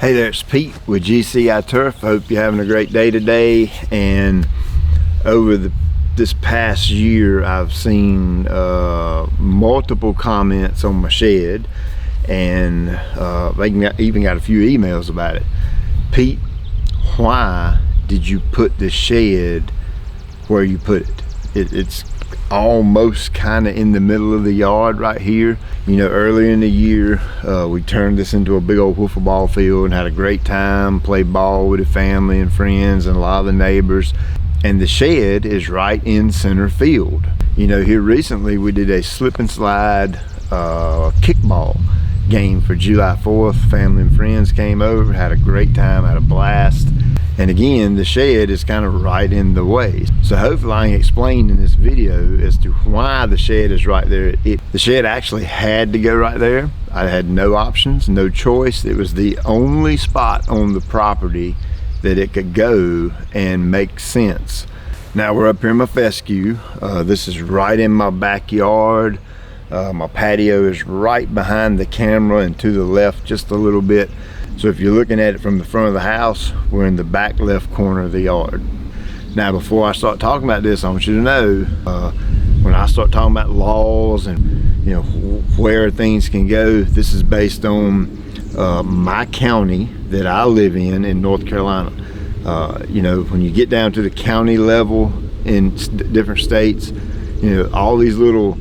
Hey there, it's Pete with GCI Turf. Hope you're having a great day today. And over this past year, I've seen multiple comments on my shed, and they even got a few emails about it. Pete, why did you put the shed where you put it? It's almost kind of in the middle of the yard right here. You know, earlier in the year, we turned this into a big old wiffle ball field and had a great time, played ball with the family and friends and a lot of the neighbors. And the shed is right in center field. You know, here recently we did a slip and slide kickball game for July 4th. Family and friends came over, had a great time, had a blast. And again, the shed is kind of right in the way. So hopefully I can explain in this video as to why the shed is right there. The shed actually had to go right there. I had no options, no choice. It was the only spot on the property that it could go and make sense. Now we're up here in my fescue. This is right in my backyard. My patio is right behind the camera and to the left just a little bit. So if you're looking at it from the front of the house, we're in the back left corner of the yard. Now before I start talking about this, I want you to know, when I start talking about laws and you know where things can go, this is based on my county that I live in North Carolina. You know, when you get down to the county level in different states, you know, all these little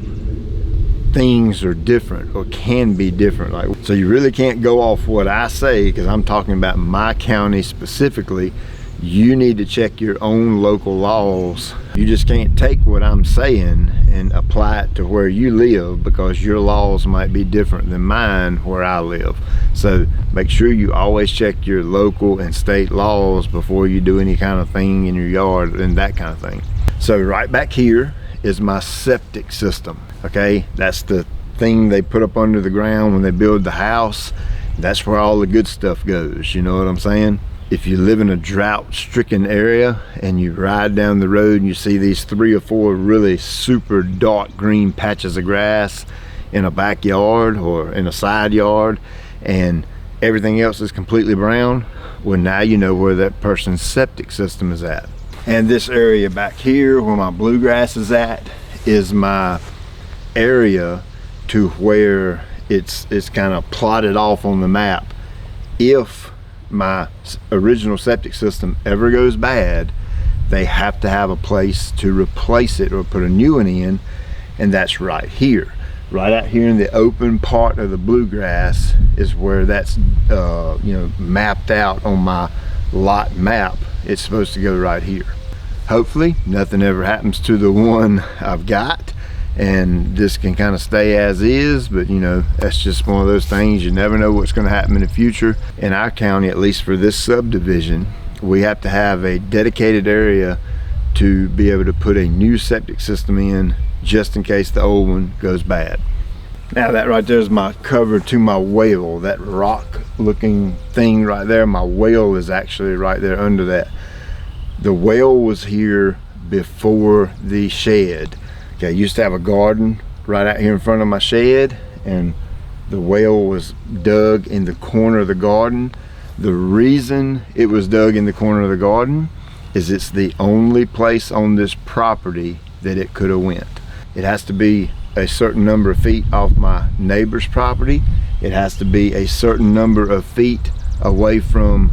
things are different or can be different. Like, so you really can't go off what I say because I'm talking about my county specifically. You need to check your own local laws. You just can't take what I'm saying and apply it to where you live because your laws might be different than mine where I live. So make sure you always check your local and state laws before you do any kind of thing in your yard and that kind of thing. So right back here is my septic system. Okay, that's the thing they put up under the ground when they build the house. That's where all the good stuff goes, you know what I'm saying? If you live in a drought-stricken area and you ride down the road and you see these 3 or 4 really super dark green patches of grass in a backyard or in a side yard and everything else is completely brown, well, now you know where that person's septic system is at. And this area back here where my bluegrass is at is my area to where it's kind of plotted off on the map. If my original septic system ever goes bad, they have to have a place to replace it or put a new one in, and that's right here. Right out here in the open part of the bluegrass is where that's you know, mapped out on my lot map. It's supposed to go right here. Hopefully nothing ever happens to the one I've got and this can kind of stay as is, but you know, that's just one of those things. You never know what's going to happen in the future. In our county, at least for this subdivision, we have to have a dedicated area to be able to put a new septic system in just in case the old one goes bad. Now that right there is my cover to my well. That rock looking thing right there, my well is actually right there under that. The well was here before the shed. Okay, I used to have a garden right out here in front of my shed, and the well was dug in the corner of the garden. The reason it was dug in the corner of the garden is it's the only place on this property that it could have went. It has to be a certain number of feet off my neighbor's property. It has to be a certain number of feet away from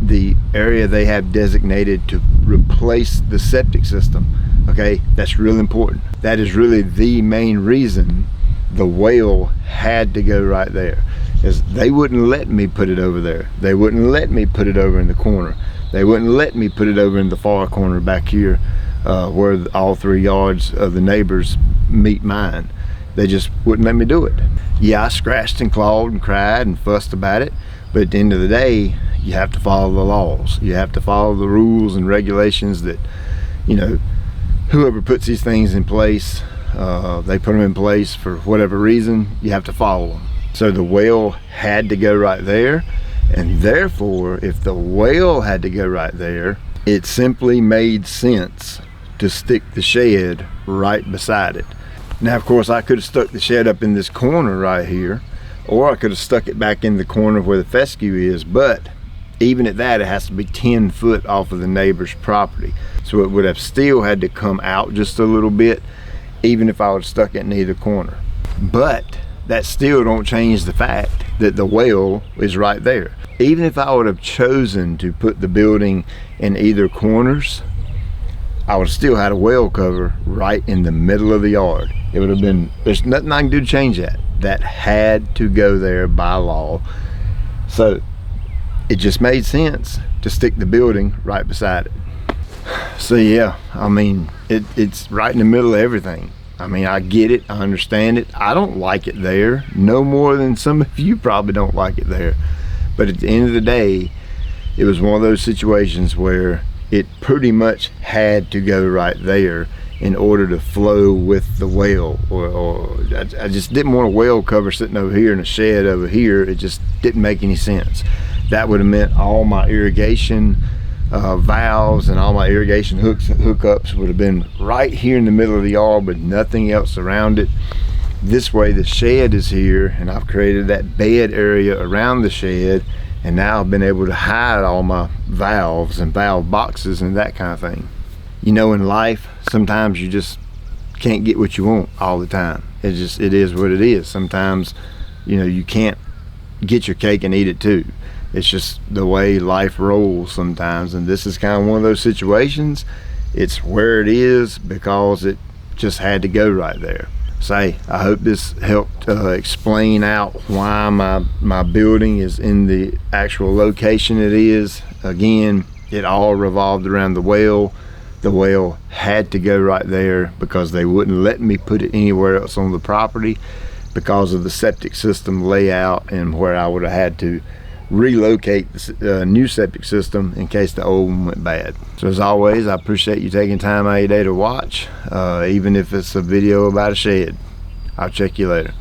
the area they have designated to replace the septic system. Okay, that's real important. That is really the main reason the well had to go right there, is they wouldn't let me put it over there. They wouldn't let me put it over in the corner. They wouldn't let me put it over in the far corner back here where all 3 yards of the neighbors meet mine. They just wouldn't let me do it. Yeah, I scratched and clawed and cried and fussed about it, but at the end of the day, you have to follow the laws. You have to follow the rules and regulations that, you know, whoever puts these things in place, they put them in place for whatever reason. You have to follow them. So the well had to go right there, and therefore if the well had to go right there, it simply made sense to stick the shed right beside it. Now of course I could have stuck the shed up in this corner right here, or I could have stuck it back in the corner where the fescue is, but even at that, it has to be 10 foot off of the neighbor's property. So it would have still had to come out just a little bit, even if I would have stuck it in either corner. But that still don't change the fact that the well is right there. Even if I would have chosen to put the building in either corners, I would have still had a well cover right in the middle of the yard. It would have been, there's nothing I can do to change that. That had to go there by law. So it just made sense to stick the building right beside it. So yeah, I mean, it's right in the middle of everything. I mean, I get it, I understand it. I don't like it there, no more than some of you probably don't like it there. But at the end of the day, it was one of those situations where it pretty much had to go right there in order to flow with the well. Or I just didn't want a well cover sitting over here and a shed over here. It just didn't make any sense. That would have meant all my irrigation valves and all my irrigation hookups would have been right here in the middle of the yard with nothing else around it. This way the shed is here, and I've created that bed area around the shed, and now I've been able to hide all my valves and valve boxes and that kind of thing. You know, in life, sometimes you just can't get what you want all the time. It is what it is. Sometimes, you know, you can't get your cake and eat it too. It's just the way life rolls sometimes, and this is kind of one of those situations. It's where it is because it just had to go right there. Say, I hope this helped explain out why my building is in the actual location it is. Again, it all revolved around the well. The well had to go right there because they wouldn't let me put it anywhere else on the property because of the septic system layout and where I would have had to relocate the new septic system in case the old one went bad. So as always, I appreciate you taking time out of your day to watch, even if it's a video about a shed. I'll check you later.